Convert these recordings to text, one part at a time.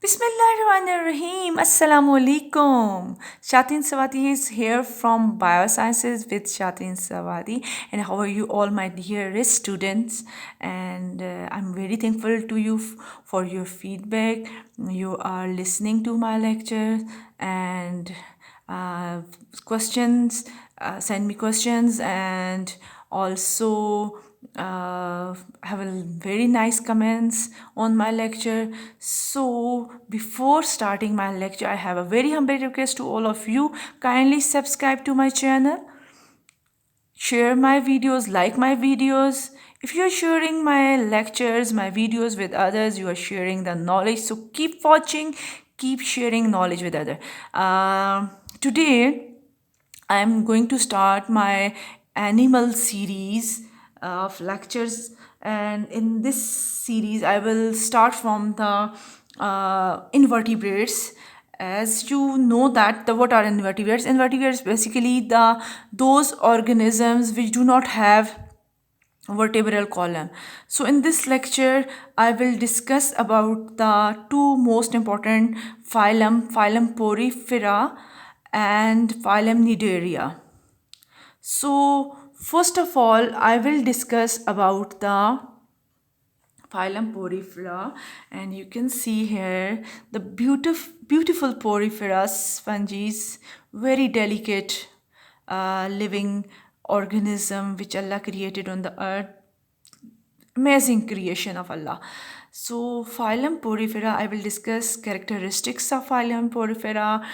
Bismillahirrahmanirrahim. Assalamu alaikum. Shatin Sawati is here from Biosciences with Shatin Sawati. And how are you all, my dearest students? And I'm very thankful to you for your feedback. You are listening to my lecture and uh, questions. Send me questions and also have a very nice comments on my lecture. So before starting my lecture, I have a very humble request to all of you. Kindly subscribe to my channel, share my videos, like my videos. If you're sharing my lectures, my videos with others, you are sharing the knowledge. So keep watching, keep sharing knowledge with others. Today I'm going to start my animal series of lectures, and in this series, I will start from the invertebrates. As you know that the what are invertebrates? Invertebrates basically the those organisms which do not have vertebral column. So in this lecture I will discuss about the two most important phylum Porifera and Phylum Cnidaria. So first of all I will discuss about the Phylum Porifera, and you can see here the beautiful Porifera sponges, very delicate living organism which Allah created on the earth. Amazing creation of Allah. So Phylum Porifera, I will discuss characteristics of Phylum Porifera,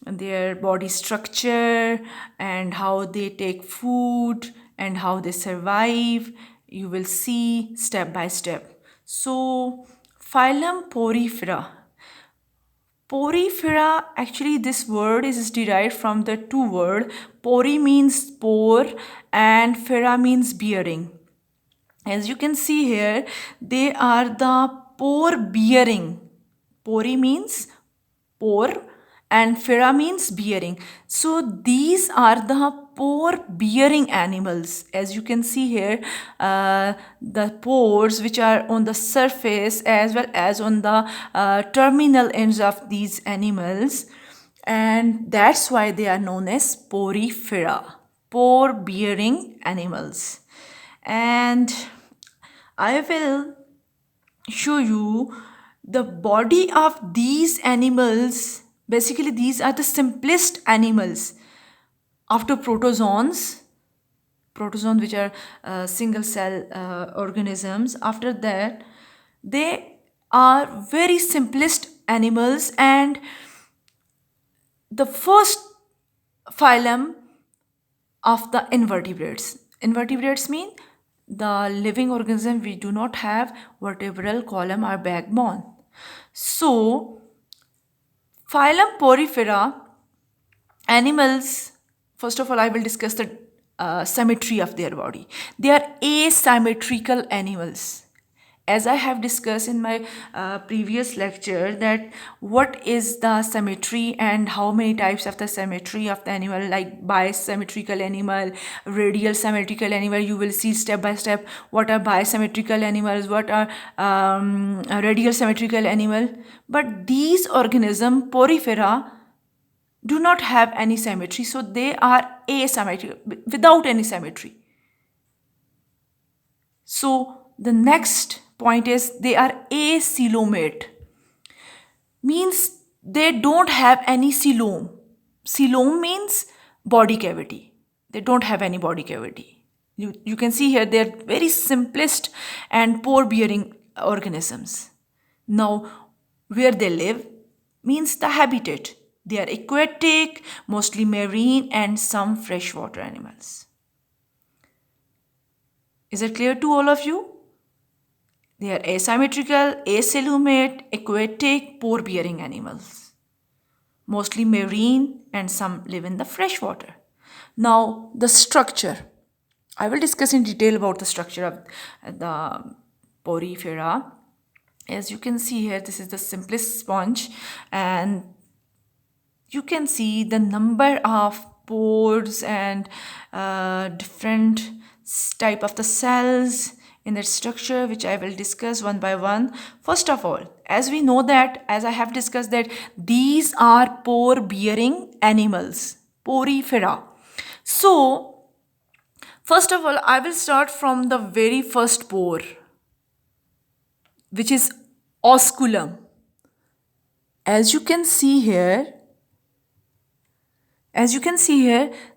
their body structure and how they take food and how they survive. You will see step by step. So Phylum Porifera. Porifera, actually this word is derived from the two word. Pori means pore and fera means bearing. As you can see here, they are the pore bearing. Pori means pore and fera means bearing. So these are the pore bearing animals. As you can see here, the pores which are on the surface as well as on the terminal ends of these animals, and that's why they are known as porifera, pore bearing animals. And I will show you the body of these animals. Basically, these are the simplest animals after protozoans. Protozoans, which are single cell organisms. After that, they are very simplest animals, and the first phylum of the invertebrates. Invertebrates mean the living organism which do not have vertebral column or backbone. So, phylum Porifera animals, first of all, I will discuss the symmetry of their body. They are asymmetrical animals. As I have discussed in my previous lecture, that what is the symmetry and how many types of the symmetry of the animal, like bisymmetrical animal, radial symmetrical animal. You will see step by step what are bisymmetrical animals, what are radial symmetrical animal. But these organism Porifera do not have any symmetry, so they are asymmetrical, without any symmetry. So the next point is they are acoelomate, means they don't have any coelom. Coelom means body cavity. They don't have any body cavity. You can see here they are very simplest and pore bearing organisms. Now, where they live means the habitat. They are aquatic, mostly marine, and some freshwater animals. Is it clear to all of you? They are asymmetrical, acoelomate, aquatic, pore bearing animals. Mostly marine, and some live in the freshwater. Now, the structure. I will discuss in detail about the structure of the Porifera. As you can see here, this is the simplest sponge, and you can see the number of pores and different type of the cells in its structure, which I will discuss one by one. First of all, as we know that, as I have discussed, that these are pore bearing animals, porifera. So first of all, I will start from the very first pore, which is osculum. As you can see here,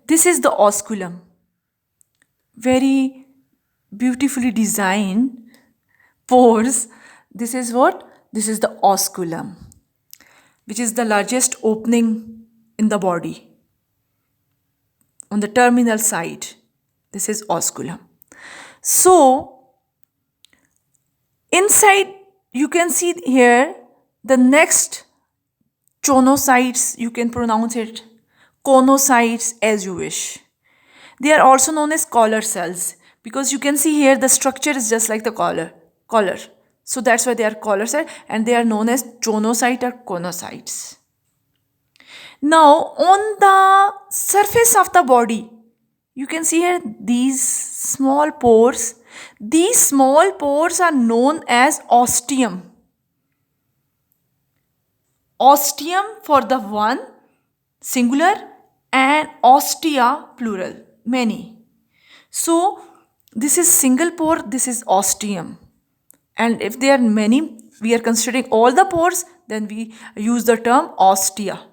this is the osculum. Very beautifully designed pores. This is what? This is the osculum, which is the largest opening in the body. On the terminal side, this is osculum. So, inside, you can see here the next chonocytes, you can pronounce it conocytes as you wish. They are also known as collar cells because you can see here the structure is just like the collar. So that's why they are collar cells and they are known as chonocyte or conocytes. Now on the surface of the body, you can see here these small pores. These small pores are known as ostium. Ostium for the one, singular, and ostia, plural, many. So this is single pore, this is ostium. And if there are many, we are considering all the pores, then we use the term ostia.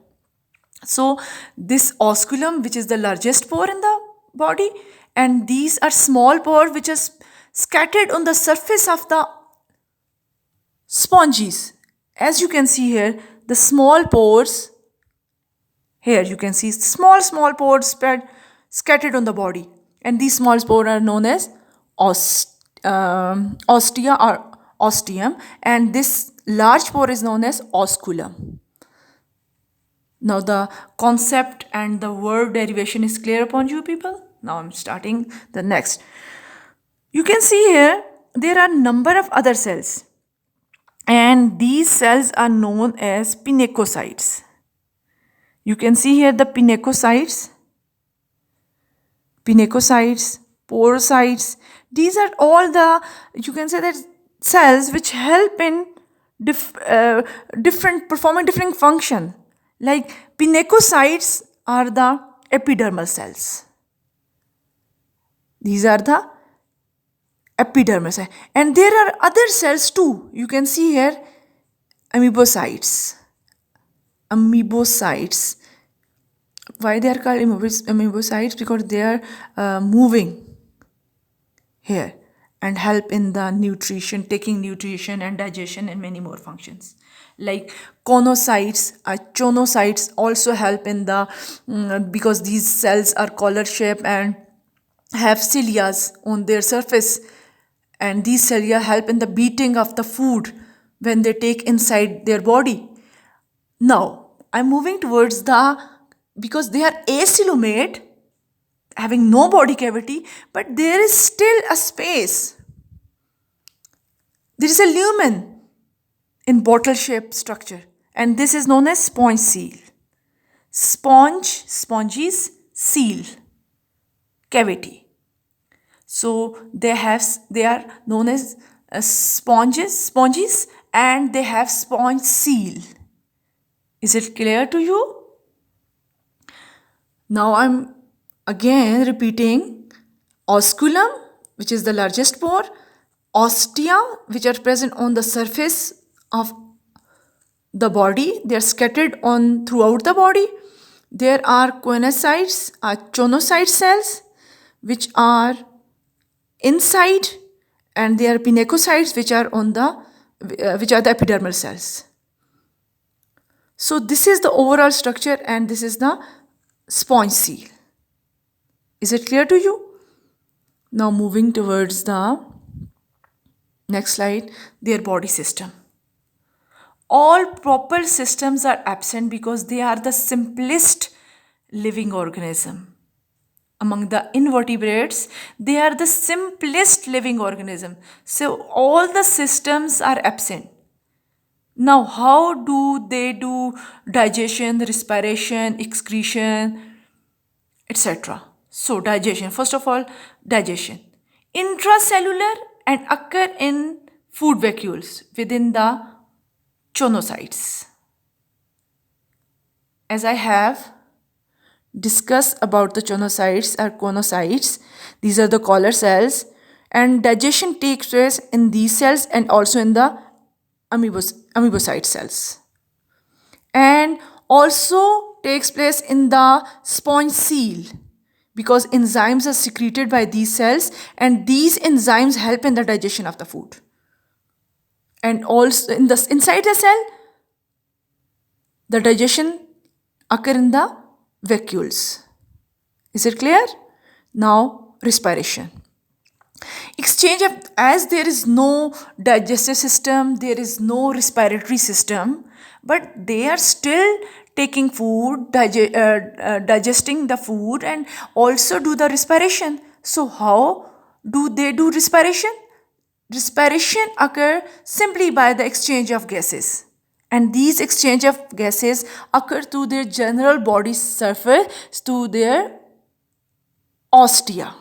So this osculum, which is the largest pore in the body, and these are small pores which are scattered on the surface of the sponges. As you can see here, the small pores, here you can see small pores scattered on the body, and these small pores are known as ostia or ostium, and this large pore is known as osculum. Now the concept and the word derivation is clear upon you people. Now I'm starting the next. You can see here there are number of other cells, and these cells are known as pinacocytes. You can see here the pinacocytes, porocytes. These are all the, you can say that, cells which help in performing different function. Like pinacocytes are the epidermal cells. These are the epidermal cells. And there are other cells too. You can see here amoebocytes. Why they are called amoebocytes? Because they are moving here and help in the nutrition, taking nutrition and digestion and many more functions. Like conocytes, chonocytes also help in the, because these cells are collar shaped and have cilia on their surface, and these cilia help in the beating of the food when they take inside their body. Now I'm moving towards because they are acylomate, having no body cavity, but there is still a space. There is a lumen in bottle-shaped structure, and this is known as sponge seal. Sponges, seal, cavity. So they are known as sponges, and they have sponge seal. Is it clear to you? Now I'm again repeating: osculum, which is the largest pore, ostia, which are present on the surface of the body, they are scattered on throughout the body. There are conocytes, chonocyte cells, which are inside, and there are pinacocytes, which are the epidermal cells. So this is the overall structure, and this is the sponge seal. Is it clear to you? Now moving towards the next slide, their body system. All proper systems are absent because they are the simplest living organism. Among the invertebrates, they are the simplest living organism. So all the systems are absent. Now, how do they do digestion, respiration, excretion, etc.? So, digestion. First of all, digestion. Intracellular and occur in food vacuoles within the chonocytes. As I have discussed about the chonocytes or conocytes, these are the collar cells, and digestion takes place in these cells and also in the amoebocyte cells, and also takes place in the sponge seal, because enzymes are secreted by these cells and these enzymes help in the digestion of the food. And also inside the cell, the digestion occur in the vacuoles. Is it clear? Now respiration. Exchange of, as there is no digestive system, there is no respiratory system, but they are still taking food, digesting the food, and also do the respiration. So how do they do respiration? Respiration occur simply by the exchange of gases, and these exchange of gases occur through their general body surface, to their ostia,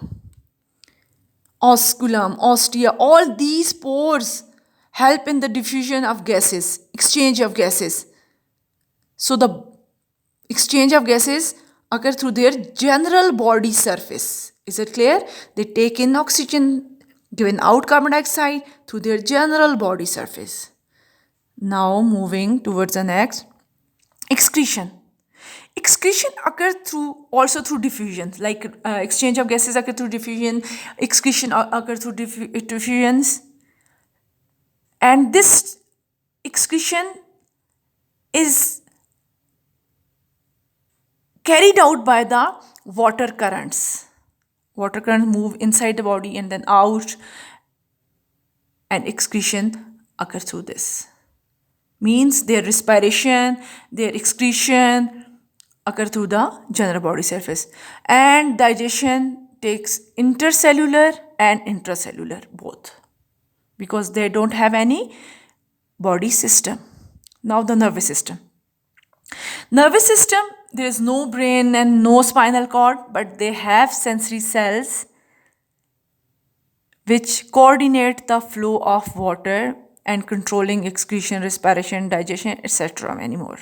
osculum, ostia. All these pores help in the diffusion of gases, exchange of gases. So the exchange of gases occur through their general body surface. Is it clear? They take in oxygen, given out carbon dioxide through their general body surface. Now moving towards the next, excretion. Excretion occurs also through diffusion, like exchange of gases occur through diffusion, excretion occur through diffusions, and this excretion is carried out by the water currents. Water currents move inside the body and then out, and excretion occur through this. Means their respiration, their excretion occur through the general body surface, and digestion takes intercellular and intracellular both, because they don't have any body system. Now the nervous system. Nervous system, there is no brain and no spinal cord, but they have sensory cells which coordinate the flow of water and controlling excretion, respiration, digestion, etc. many more.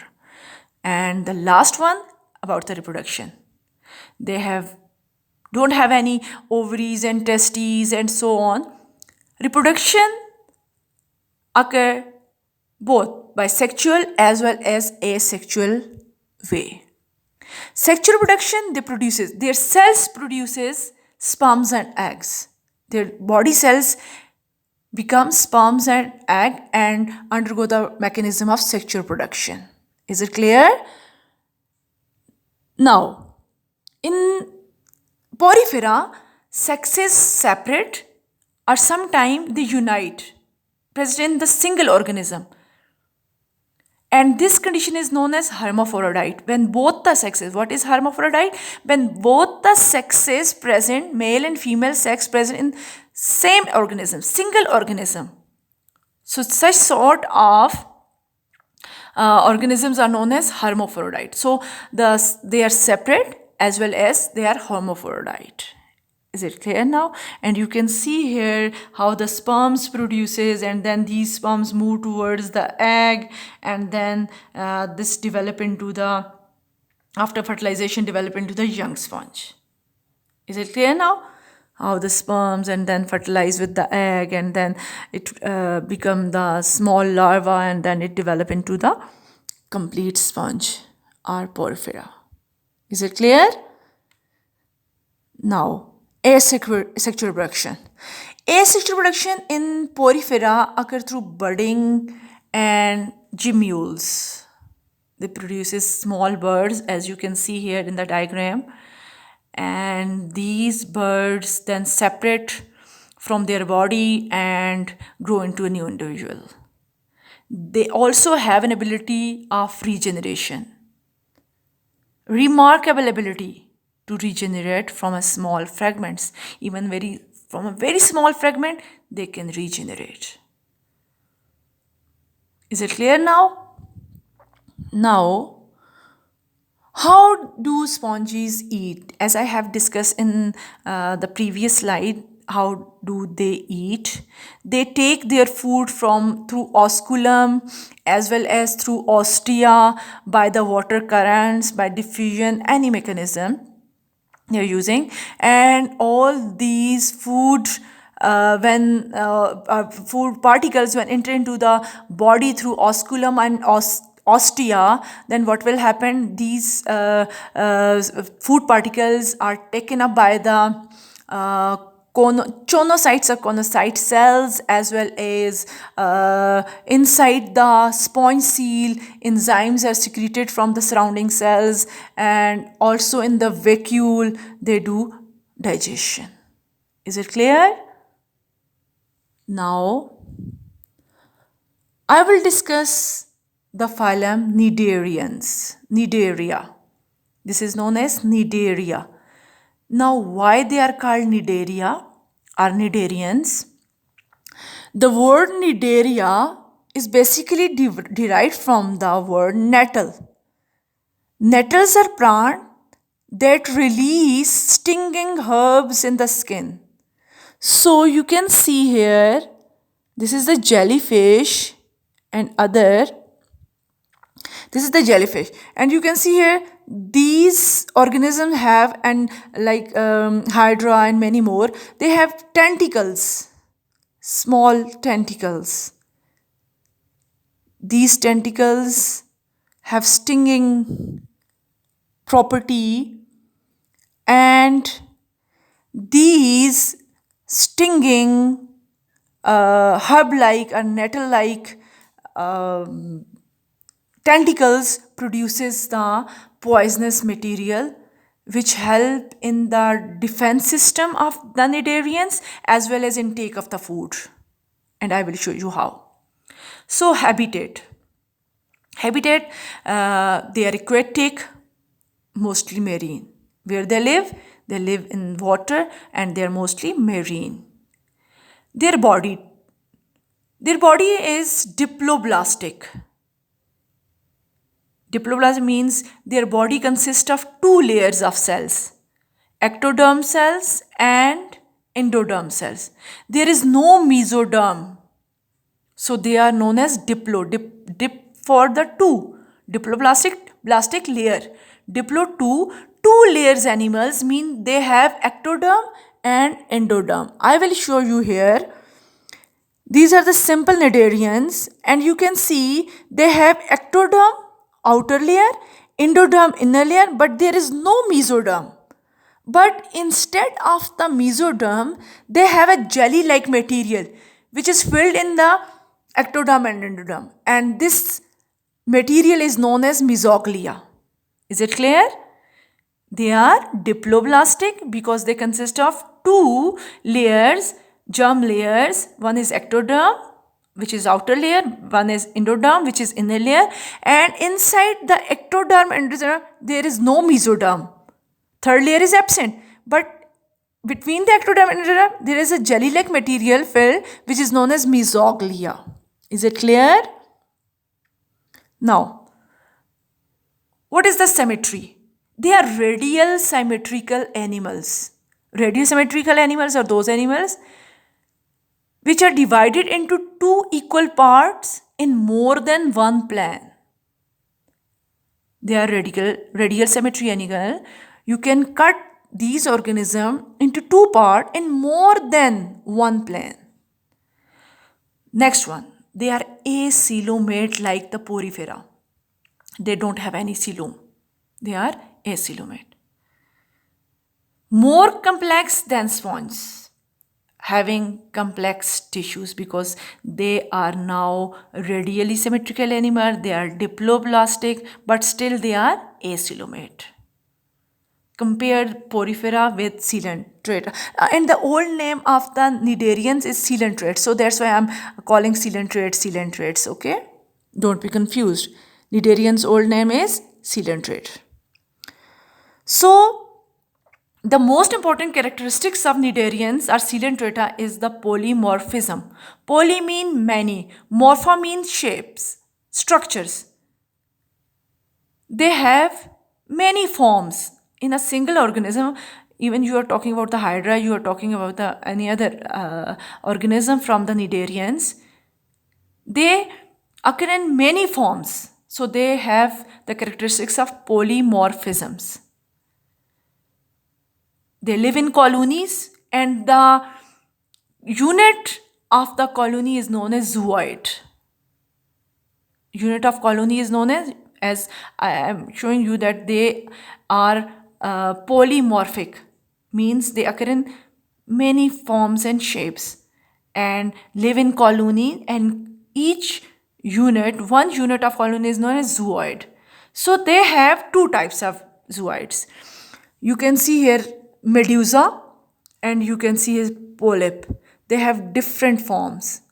And the last one, about the reproduction. They don't have any ovaries and testes and so on. Reproduction occur both by sexual as well as asexual way. Sexual reproduction, their cells produces sperms and eggs. Their body cells become sperms and egg and undergo the mechanism of sexual production. Is it clear? Now, in Porifera, sexes separate or sometimes they unite, present in the single organism. And this condition is known as hermaphrodite. When both the sexes, what is hermaphrodite? When both the sexes present, male and female sex present in same organism, single organism. So such sort of organisms are known as hermaphrodite. So they are separate as well as they are hermaphrodite. Is it clear now? And you can see here how the sperms produces, and then these sperms move towards the egg, and then this develop into the, after fertilization, develop into the young sponge. Is it clear now? How the sperms and then fertilize with the egg, and then it become the small larva, and then it develop into the complete sponge or porifera. Is it clear? Now, asexual reproduction. Asexual reproduction in porifera occur through budding and gemmules. They produces small birds, as you can see here in the diagram, and these birds then separate from their body and grow into a new individual. They also have an ability of regeneration, remarkable ability to regenerate from a small fragments. Even from a very small fragment, they can regenerate. Is it clear now? Now, how do sponges eat? As I have discussed in the previous slide, how do they eat? They take their food from through osculum as well as through ostia by the water currents, by diffusion, any mechanism you're using. And all these food particles when enter into the body through osculum and ostia, then what will happen, these food particles are taken up by the chonocytes or conocyte cells, as well as inside the sponge seal enzymes are secreted from the surrounding cells, and also in the vacuole they do digestion. Is it clear? Now I will discuss the phylum Cnidaria. This is known as Cnidaria. Now, why they are called nidaria or nidarians? The word nidaria is basically derived from the word nettle. Nettles are plants that release stinging herbs in the skin. So you can see here, this is the jellyfish and other. This is the jellyfish, and you can see here these organisms have, and like hydra and many more, they have tentacles, small tentacles. These tentacles have stinging property, and these stinging herb-like or nettle-like tentacles produces the poisonous material which help in the defense system of the nidarians as well as intake of the food. And I will show you how. So habitat, they are aquatic, mostly marine. Where they live in water, and they are mostly marine. Their body is diploblastic. Diploblasm means their body consists of two layers of cells, ectoderm cells and endoderm cells. There is no mesoderm. So they are known as dip for the two. Diploblastic layer. Diplo two layers animals mean they have ectoderm and endoderm. I will show you here. These are the simple nidarians, and you can see they have ectoderm outer layer, endoderm inner layer, but there is no mesoderm. But instead of the mesoderm, they have a jelly-like material which is filled in the ectoderm and endoderm, and this material is known as mesoglea. Is it clear? They are diploblastic because they consist of two layers, germ layers. One is ectoderm, which is outer layer, one is endoderm, which is inner layer, and inside the ectoderm and endoderm there is no mesoderm. Third layer is absent, but between the ectoderm and endoderm there is a jelly-like material filled which is known as mesoglea. Is it clear? Now, what is the symmetry? They are radial symmetrical animals. Radial symmetrical animals are those animals which are divided into two equal parts in more than one plane. They are radial symmetry animal. You can cut these organisms into two parts in more than one plane. Next one, they are acoelomate like the porifera. They don't have any coelom. They are acoelomate. More complex than sponges, having complex tissues because they are now radially symmetrical animal. They are diploblastic, but still they are acoelomate. Compare porifera with coelenterate. And the old name of the cnidarians is coelenterate. So that's why I'm calling coelentrates, okay? Don't be confused. Cnidarians' old name is coelenterate. So, the most important characteristics of cnidarians or coelenterata is the polymorphism. Poly means many, morpha means shapes, structures. They have many forms in a single organism. even you are talking about the hydra, you are talking about the any other organism from the Cnidarians, they occur in many forms. So they have the characteristics of polymorphisms. They live in colonies, and the unit of the colony is known as zooid. Unit of colony is known as I am showing you that they are polymorphic, means they occur in many forms and shapes and live in colony, and one unit of colony is known as zooid. So they have two types of zooids. You can see here medusa, and you can see here polyp. They have different forms,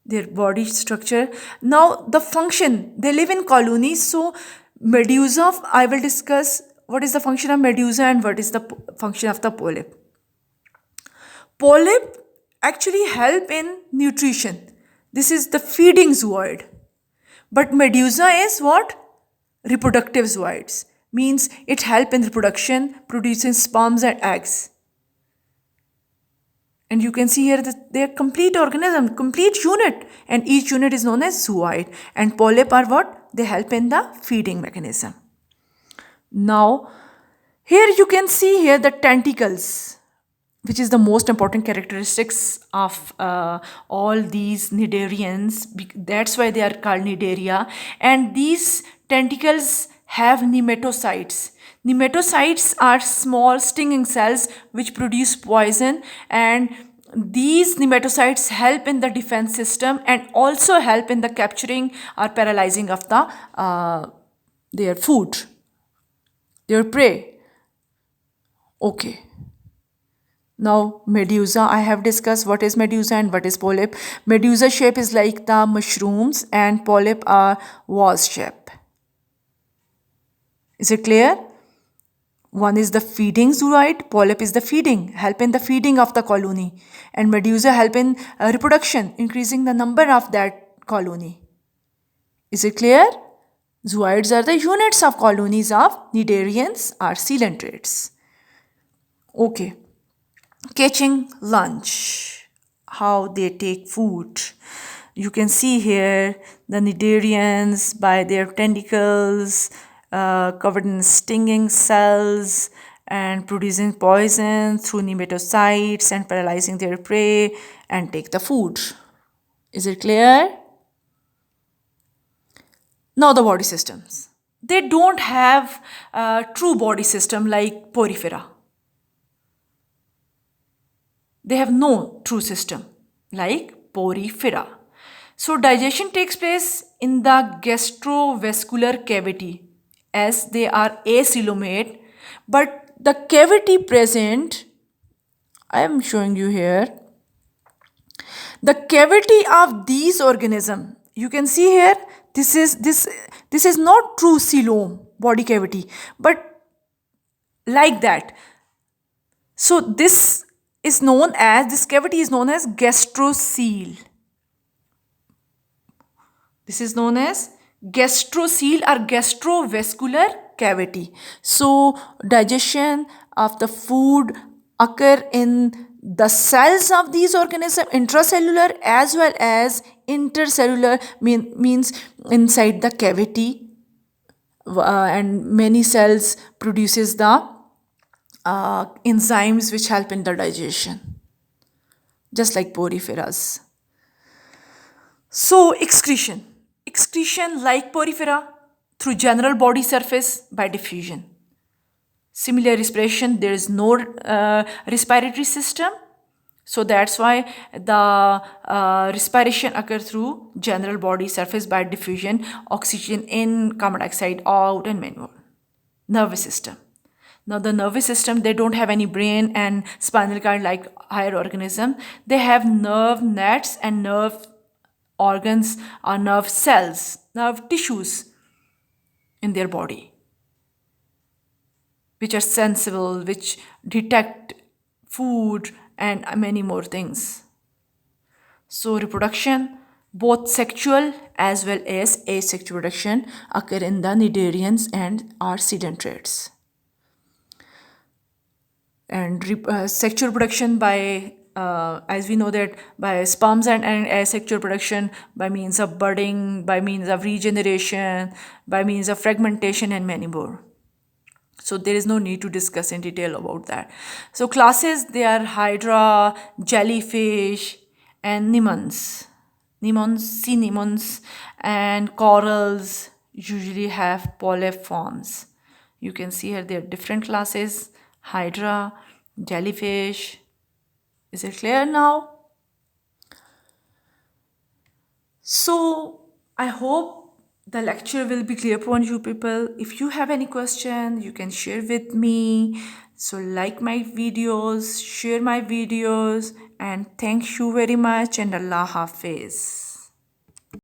their body structure. Now the function, they live in colonies. So medusa, I will discuss what is the function of medusa and what is the function of the polyp. Polyp actually help in nutrition. This is the feeding zooid. But medusa is what? Reproductive zooids. Means it help in reproduction, producing sperms and eggs. And you can see here that they are complete organism, complete unit, and each unit is known as zooid. And polyp are what? They help in the feeding mechanism. Now, here you can see here the tentacles, which is the most important characteristics of all these Cnidarians. That's why they are called Cnidaria. And these tentacles have nematocytes. Nematocytes are small stinging cells which produce poison, and these nematocytes help in the defense system and also help in the capturing or paralyzing of their food, their prey. Okay. Now medusa, I have discussed what is medusa and what is polyp. Medusa shape is like the mushrooms, and polyp are vase shape. Is it clear? One is the feeding zooid, polyp is the feeding, help in the feeding of the colony, and medusa help in reproduction, increasing the number of that colony. Is it clear? Zooids are the units of colonies of Cnidarians or coelentrates. Okay. Catching lunch, how they take food. You can see here the Cnidarians by their tentacles covered in stinging cells and producing poison through nematocytes and paralyzing their prey and take the food. Is it clear? Now the body systems. They don't have a true body system like Porifera. They have no true system like Porifera. So digestion takes place in the gastrovascular cavity, as they are acoelomate, but the cavity present, I am showing you here, the cavity of these organisms, you can see here, this is not true coelom, body cavity, but like that. So this cavity is known as gastrocele. This is known as gastrocele or gastrovascular cavity. So digestion of the food occur in the cells of these organisms, intracellular as well as intercellular, means inside the cavity, and many cells produces the enzymes which help in the digestion, just like poriferas. So excretion like porifera through general body surface by diffusion. Similar respiration, there is no respiratory system, so that's why the respiration occurs through general body surface by diffusion, oxygen in, carbon dioxide out, and many more. Nervous system. Now the nervous system, they don't have any brain and spinal cord like higher organism. They have nerve nets and nerve organs or nerve cells, nerve tissues in their body, which are sensible, which detect food and many more things. So reproduction, both sexual as well as asexual reproduction, occur in the Cnidarians and are coelentrates. and sexual production by as we know that by sperms and asexual production by means of budding, by means of regeneration, by means of fragmentation, and many more. So there is no need to discuss in detail about that. So classes, they are hydra, jellyfish, and sea anemones, and corals usually have polyp forms. You can see here there are different classes: hydra, jellyfish. Is it clear now? So I hope the lecture will be clear upon you people. If you have any question, you can share with me. So like my videos, share my videos, and thank you very much, and Allah Hafiz.